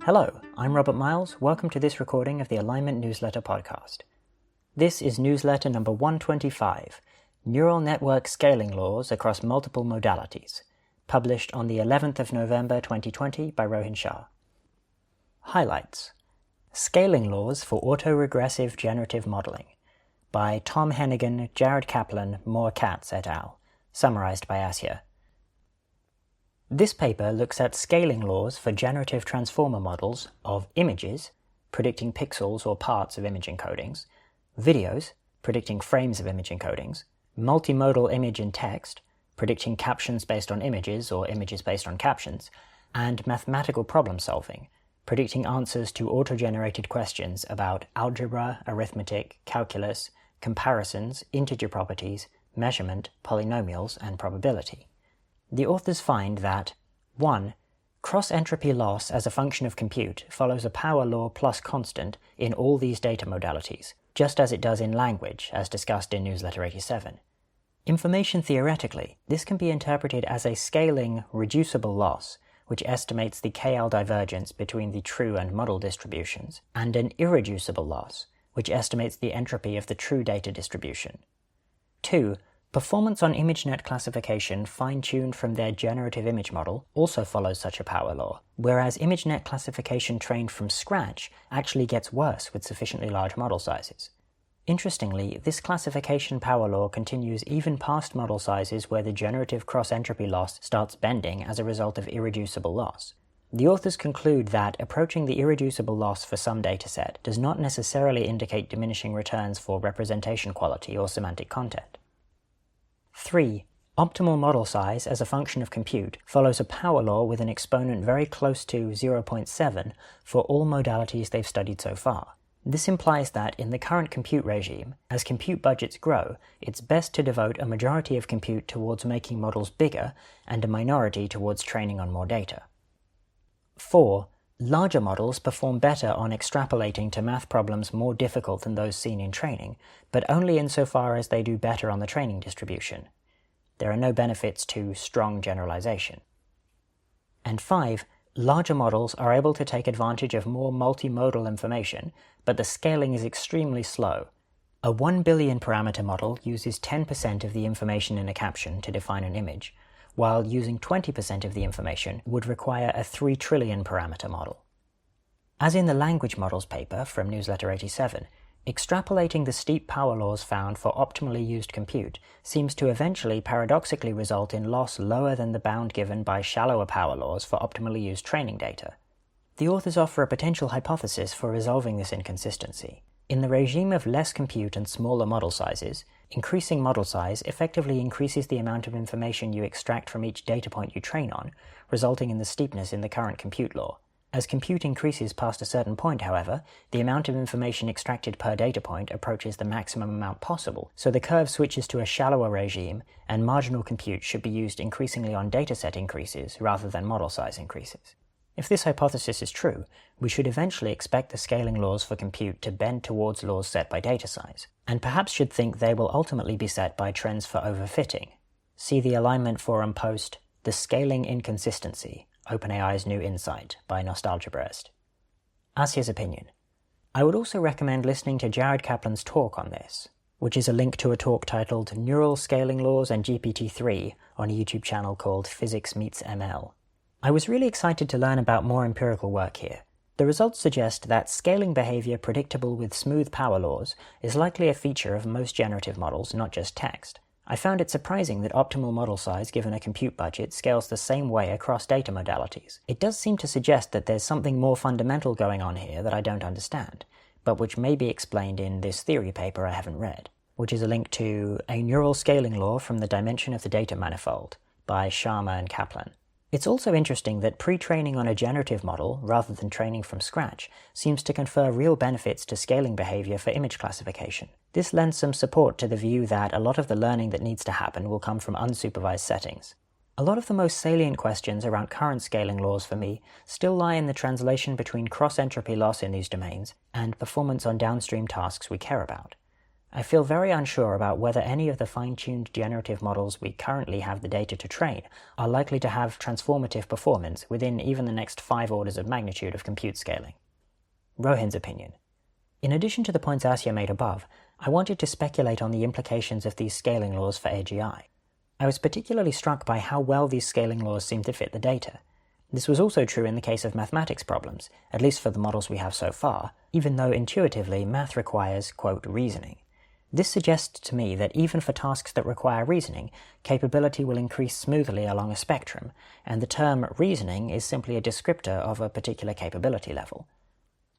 Hello, I'm Robert Miles. Welcome to this recording of the Alignment Newsletter podcast. This is newsletter number 125, Neural Network Scaling Laws Across Multiple Modalities, published on the 11th of November 2020 by Rohin Shah. Highlights: Scaling Laws for Autoregressive Generative Modeling, by Tom Hennigan, Jared Kaplan, Moore Katz et al., summarized by Asya. This paper looks at scaling laws for generative transformer models of images, predicting pixels or parts of image encodings, videos, predicting frames of image encodings, multimodal image and text, predicting captions based on images or images based on captions, and mathematical problem solving, predicting answers to auto-generated questions about algebra, arithmetic, calculus, comparisons, integer properties, measurement, polynomials, and probability. The authors find that 1. Cross-entropy loss as a function of compute follows a power law plus constant in all these data modalities, just as it does in language, as discussed in Newsletter 87. Information theoretically, this can be interpreted as a scaling, reducible loss, which estimates the KL divergence between the true and model distributions, and an irreducible loss, which estimates the entropy of the true data distribution. 2. Performance on ImageNet classification fine-tuned from their generative image model also follows such a power law, whereas ImageNet classification trained from scratch actually gets worse with sufficiently large model sizes. Interestingly, this classification power law continues even past model sizes where the generative cross-entropy loss starts bending as a result of irreducible loss. The authors conclude that approaching the irreducible loss for some dataset does not necessarily indicate diminishing returns for representation quality or semantic content. 3. Optimal model size as a function of compute follows a power law with an exponent very close to 0.7 for all modalities they've studied so far. This implies that in the current compute regime, as compute budgets grow, it's best to devote a majority of compute towards making models bigger and a minority towards training on more data. 4. Larger models perform better on extrapolating to math problems more difficult than those seen in training, but only insofar as they do better on the training distribution. There are no benefits to strong generalization. And 5. Larger models are able to take advantage of more multimodal information, but the scaling is extremely slow. A 1 billion parameter model uses 10% of the information in a caption to define an image, while using 20% of the information would require a 3 trillion parameter model. As in the language models paper from Newsletter 87, extrapolating the steep power laws found for optimally used compute seems to eventually paradoxically result in loss lower than the bound given by shallower power laws for optimally used training data. The authors offer a potential hypothesis for resolving this inconsistency. In the regime of less compute and smaller model sizes, increasing model size effectively increases the amount of information you extract from each data point you train on, resulting in the steepness in the current compute law. As compute increases past a certain point, however, the amount of information extracted per data point approaches the maximum amount possible, so the curve switches to a shallower regime, and marginal compute should be used increasingly on dataset increases rather than model size increases. If this hypothesis is true, we should eventually expect the scaling laws for compute to bend towards laws set by data size, and perhaps should think they will ultimately be set by trends for overfitting. See the Alignment Forum post, The Scaling Inconsistency, OpenAI's New Insight, by NostalgiaBreast. Asya's opinion. I would also recommend listening to Jared Kaplan's talk on this, which is a link to a talk titled Neural Scaling Laws and GPT-3 on a YouTube channel called Physics Meets ML. I was really excited to learn about more empirical work here. The results suggest that scaling behavior predictable with smooth power laws is likely a feature of most generative models, not just text. I found it surprising that optimal model size given a compute budget scales the same way across data modalities. It does seem to suggest that there's something more fundamental going on here that I don't understand, but which may be explained in this theory paper I haven't read, which is a link to A Neural Scaling Law from the Dimension of the Data Manifold by Sharma and Kaplan. It's also interesting that pre-training on a generative model, rather than training from scratch, seems to confer real benefits to scaling behavior for image classification. This lends some support to the view that a lot of the learning that needs to happen will come from unsupervised settings. A lot of the most salient questions around current scaling laws for me still lie in the translation between cross-entropy loss in these domains and performance on downstream tasks we care about. I feel very unsure about whether any of the fine-tuned generative models we currently have the data to train are likely to have transformative performance within even the next 5 orders of magnitude of compute scaling. Rohin's opinion. In addition to the points Asya made above, I wanted to speculate on the implications of these scaling laws for AGI. I was particularly struck by how well these scaling laws seem to fit the data. This was also true in the case of mathematics problems, at least for the models we have so far, even though intuitively math requires, quote, reasoning. This suggests to me that even for tasks that require reasoning, capability will increase smoothly along a spectrum, and the term reasoning is simply a descriptor of a particular capability level.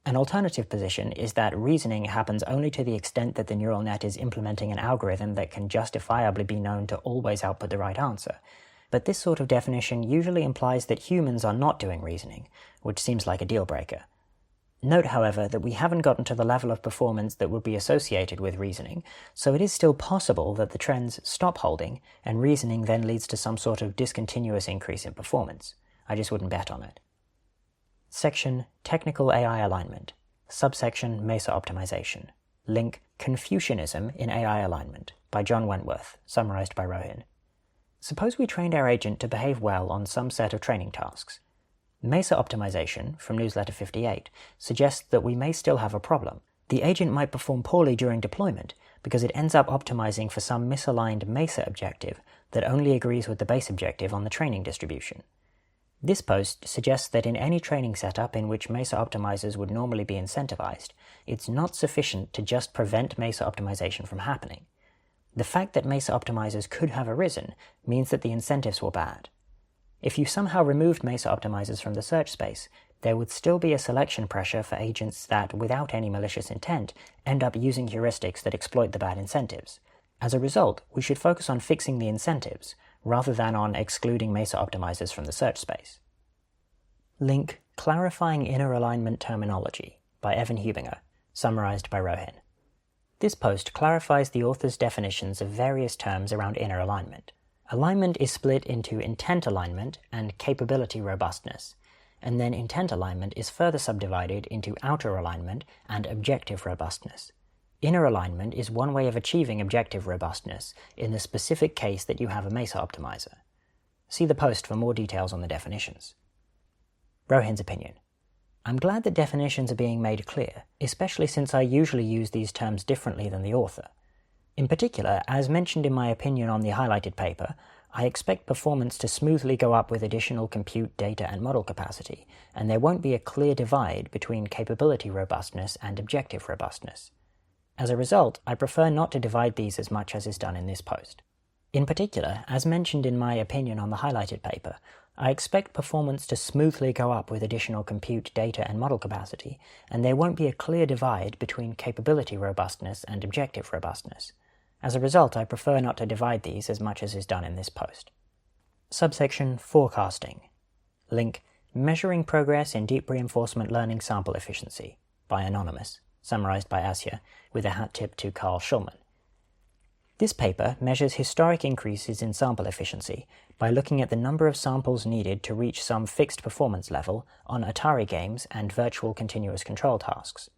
An alternative position is that reasoning happens only to the extent that the neural net is implementing an algorithm that can justifiably be known to always output the right answer. But this sort of definition usually implies that humans are not doing reasoning, which seems like a deal-breaker. Note, however, that we haven't gotten to the level of performance that would be associated with reasoning, so it is still possible that the trends stop holding, and reasoning then leads to some sort of discontinuous increase in performance. I just wouldn't bet on it. Section Technical AI Alignment. Subsection Mesa Optimization. Link Confucianism in AI Alignment by John Wentworth, summarized by Rohin. Suppose we trained our agent to behave well on some set of training tasks. Mesa optimization, from newsletter 58, suggests that we may still have a problem. The agent might perform poorly during deployment because it ends up optimizing for some misaligned Mesa objective that only agrees with the base objective on the training distribution. This post suggests that in any training setup in which Mesa optimizers would normally be incentivized, it's not sufficient to just prevent Mesa optimization from happening. The fact that Mesa optimizers could have arisen means that the incentives were bad. If you somehow removed Mesa optimizers from the search space, there would still be a selection pressure for agents that, without any malicious intent, end up using heuristics that exploit the bad incentives. As a result, we should focus on fixing the incentives, rather than on excluding Mesa optimizers from the search space. Link Clarifying Inner Alignment Terminology by Evan Hubinger, summarized by Rohin. This post clarifies the author's definitions of various terms around inner alignment. Alignment is split into intent alignment and capability robustness, and then intent alignment is further subdivided into outer alignment and objective robustness. Inner alignment is one way of achieving objective robustness in the specific case that you have a Mesa optimizer. See the post for more details on the definitions. Rohin's opinion. I'm glad that definitions are being made clear, especially since I usually use these terms differently than the author. In particular, as mentioned in my opinion on the highlighted paper, I expect performance to smoothly go up with additional compute, data, and model capacity, and there won't be a clear divide between capability robustness and objective robustness. As a result, I prefer not to divide these as much as is done in this post. In particular, as mentioned in my opinion on the highlighted paper, I expect performance to smoothly go up with additional compute, data, and model capacity, and there won't be a clear divide between capability robustness and objective robustness. As a result, I prefer not to divide these as much as is done in this post. Subsection Forecasting. Link Measuring Progress in Deep Reinforcement Learning Sample Efficiency by Anonymous, summarized by Asya, with a hat tip to Carl Shulman. This paper measures historic increases in sample efficiency by looking at the number of samples needed to reach some fixed performance level on Atari games and virtual continuous control tasks.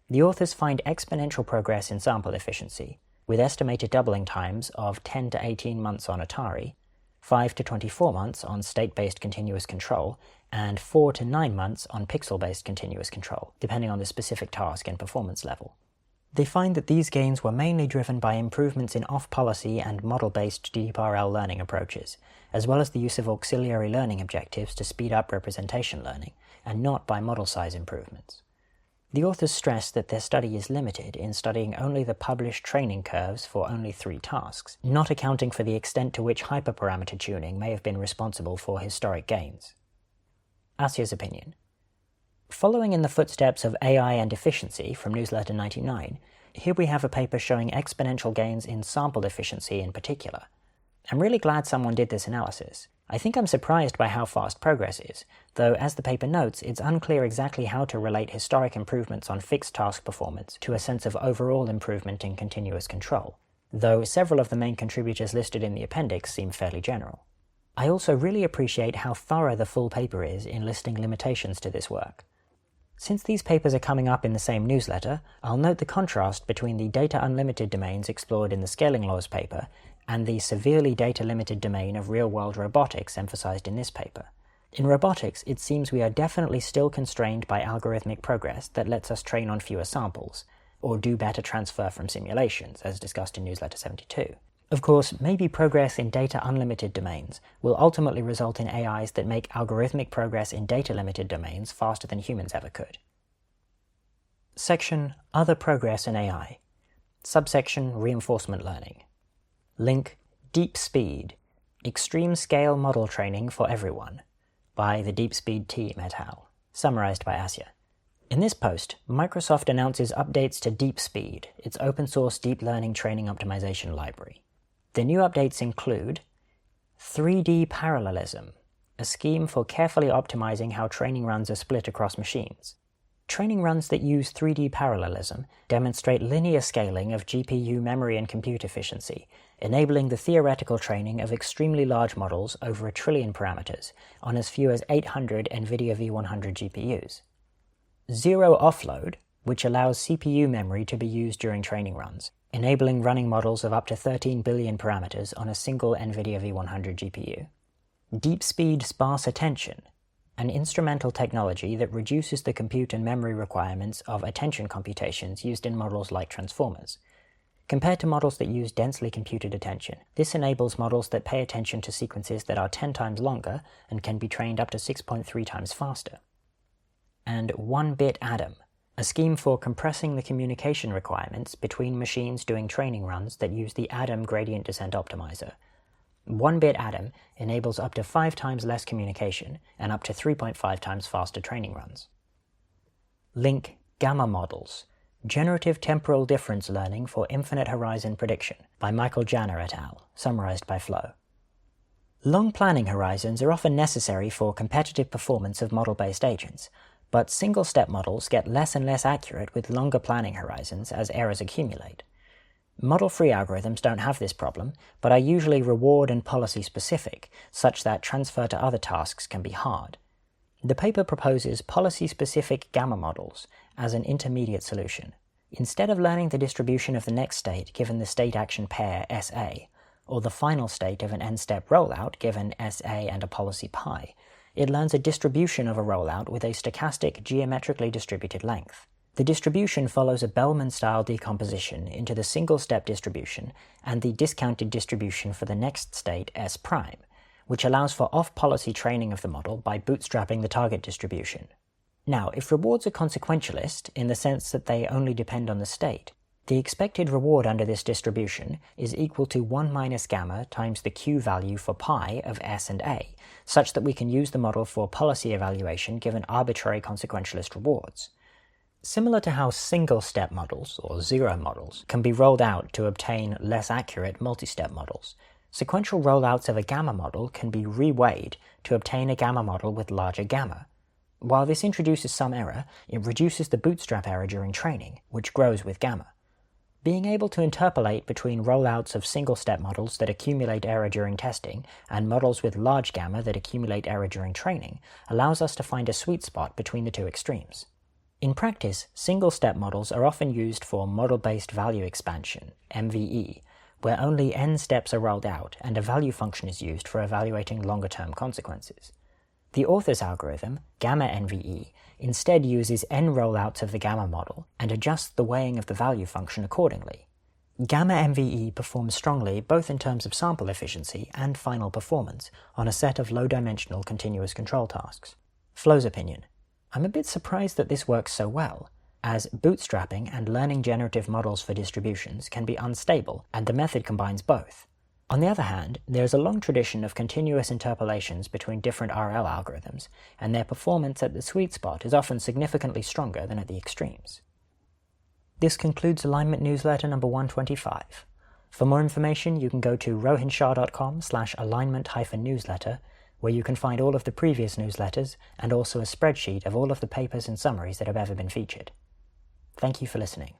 The authors find exponential progress in sample efficiency, with estimated doubling times of 10 to 18 months on Atari, 5 to 24 months on state-based continuous control, and 4 to 9 months on pixel-based continuous control, depending on the specific task and performance level. They find that these gains were mainly driven by improvements in off-policy and model-based DeepRL learning approaches, as well as the use of auxiliary learning objectives to speed up representation learning, and not by model size improvements. The authors stress that their study is limited in studying only the published training curves for only 3 tasks, not accounting for the extent to which hyperparameter tuning may have been responsible for historic gains. Asya's opinion. Following in the footsteps of AI and efficiency from newsletter 99, here we have a paper showing exponential gains in sample efficiency in particular. I'm really glad someone did this analysis. I think I'm surprised by how fast progress is, though as the paper notes, it's unclear exactly how to relate historic improvements on fixed task performance to a sense of overall improvement in continuous control, though several of the main contributors listed in the appendix seem fairly general. I also really appreciate how thorough the full paper is in listing limitations to this work. Since these papers are coming up in the same newsletter, I'll note the contrast between the data unlimited domains explored in the scaling laws paper and the severely data-limited domain of real-world robotics emphasized in this paper. In robotics, it seems we are definitely still constrained by algorithmic progress that lets us train on fewer samples, or do better transfer from simulations, as discussed in Newsletter 72. Of course, maybe progress in data unlimited domains will ultimately result in AIs that make algorithmic progress in data-limited domains faster than humans ever could. Section Other Progress in AI. Subsection Reinforcement Learning. Link Deep Speed, Extreme Scale Model Training for Everyone, by the Deep Speed team et al., summarized by Asya. In this post, Microsoft announces updates to Deep Speed, its open-source deep learning training optimization library. The new updates include 3D parallelism, a scheme for carefully optimizing how training runs are split across machines. Training runs that use 3D parallelism demonstrate linear scaling of GPU memory and compute efficiency, enabling the theoretical training of extremely large models over 1 trillion parameters on as few as 800 NVIDIA V100 GPUs. Zero offload, which allows CPU memory to be used during training runs, enabling running models of up to 13 billion parameters on a single NVIDIA V100 GPU. Deep Speed Sparse Attention, an instrumental technology that reduces the compute and memory requirements of attention computations used in models like transformers. Compared to models that use densely computed attention, this enables models that pay attention to sequences that are 10 times longer and can be trained up to 6.3 times faster. And 1-bit Atom, a scheme for compressing the communication requirements between machines doing training runs that use the Atom gradient descent optimizer. 1-bit Atom enables up to 5 times less communication and up to 3.5 times faster training runs. Link Gamma Models, Generative Temporal Difference Learning for Infinite Horizon Prediction, by Michael Janner et al., summarized by Flo. Long planning horizons are often necessary for competitive performance of model-based agents, but single-step models get less and less accurate with longer planning horizons as errors accumulate. Model-free algorithms don't have this problem, but are usually reward and policy-specific, such that transfer to other tasks can be hard. The paper proposes policy-specific gamma models as an intermediate solution. Instead of learning the distribution of the next state given the state action pair SA, or the final state of an n-step rollout given SA and a policy pi, it learns a distribution of a rollout with a stochastic geometrically distributed length. The distribution follows a Bellman-style decomposition into the single-step distribution and the discounted distribution for the next state S', which allows for off-policy training of the model by bootstrapping the target distribution. Now, if rewards are consequentialist in the sense that they only depend on the state, the expected reward under this distribution is equal to 1 minus gamma times the Q value for pi of S and A, such that we can use the model for policy evaluation given arbitrary consequentialist rewards. Similar to how single-step models, or zero models, can be rolled out to obtain less accurate multi-step models, sequential rollouts of a gamma model can be reweighed to obtain a gamma model with larger gamma. While this introduces some error, it reduces the bootstrap error during training, which grows with gamma. Being able to interpolate between rollouts of single-step models that accumulate error during testing and models with large gamma that accumulate error during training allows us to find a sweet spot between the two extremes. In practice, single-step models are often used for model-based value expansion, MVE, where only n steps are rolled out and a value function is used for evaluating longer-term consequences. The author's algorithm, gamma NVE, instead uses n rollouts of the gamma model and adjusts the weighing of the value function accordingly. Gamma MVE performs strongly both in terms of sample efficiency and final performance on a set of low-dimensional continuous control tasks. Flo's opinion: I'm a bit surprised that this works so well, as bootstrapping and learning generative models for distributions can be unstable, and the method combines both. On the other hand, there is a long tradition of continuous interpolations between different RL algorithms, and their performance at the sweet spot is often significantly stronger than at the extremes. This concludes Alignment Newsletter number 125. For more information, you can go to rohinshah.com/alignment-newsletter, where you can find all of the previous newsletters and also a spreadsheet of all of the papers and summaries that have ever been featured. Thank you for listening.